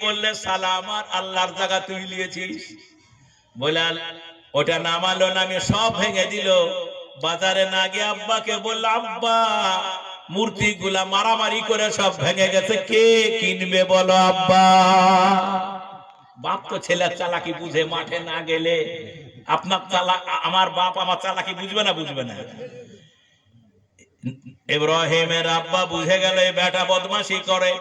বললে সালাম আর আল্লাহর জায়গা তুই নিয়েছিস। বলে ওটা নামালো, নামে সব ভেঙে দিল। বাজারে না গিয়ে আব্বাকে বলল, আব্বা মূর্তিগুলা মারামারি করে সব ভেঙে গেছে, কে কিনবে বলো আব্বা। বাপ তো ছেলের চালাকি বুঝে, মাঠে না গেলে আপনার আমার বাপ আমার চালাকি বুঝবে না? বুঝবে না। ইব্রাহিমের আব্বা বুঝে গেল এই বেটা বদমাশি করে।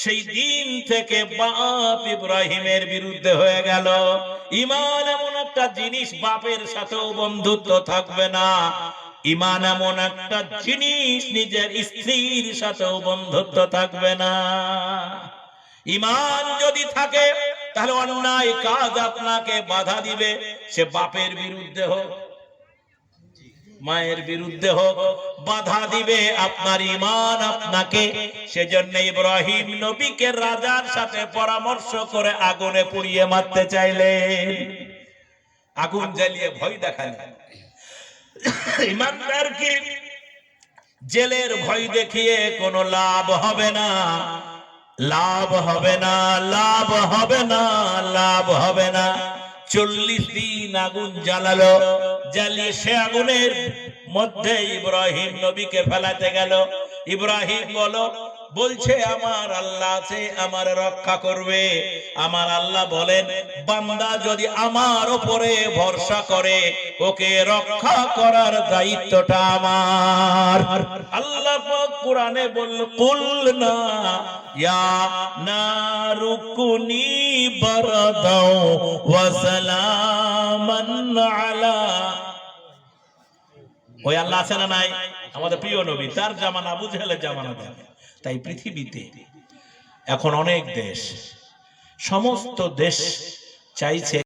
সেই দিন থেকে বাপ ইব্রাহিমের বিরুদ্ধে হয়ে গেল। ঈমান এমন একটা জিনিস, বাপের সাথেও বন্ধুত্ব থাকবে না। ঈমান এমন একটা জিনিস, নিজের স্ত্রীর সাথেও বন্ধুত্ব থাকবে না। ঈমান যদি থাকে তাহলে অন্যায় কাজ আপনাকে বাধা দিবে, সে বাপের বিরুদ্ধে হোক, মায়ের বিরুদ্ধে হোক, বাধা দিবে আপনার ঈমান আপনাকে। সেজন্য ইব্রাহিম নবীকে রাজার সাথে পরামর্শ করে আগুনে পুড়িয়ে মারতে চাইলেন। আগুন জ্বালিয়ে ভয় দেখালেন। ঈমানদারকে জেলের ভয় দেখিয়ে কোনো লাভ হবে না, লাভ হবে না, লাভ হবে না, লাভ হবে না। 40 দিন আগুন জ্বালালো, জ্বালিয়ে সে আগুনের মধ্যে ইব্রাহিম নবীকে ফেলাতে গেল। ইব্রাহিম বলছে আমার আল্লাহ আছে, আমার রক্ষা করবে। আমার আল্লাহ বলেন, বান্দা যদি আমার উপরে ভরসা করে, ওকে রক্ষা করার দায়িত্বটা আমার। আল্লাহ পাক কোরআনে বলল, কুলনা ইয়া নারু কুনি বারদাও ওয়া সালামান আলা। ওই আল্লাহ আছে না নাই? আমাদের প্রিয় নবী, তার জামানা আবু জেহেলের জামানা দেখে। তাই পৃথিবীতে এখন অনেক দেশ, সমস্ত দেশ চাইছে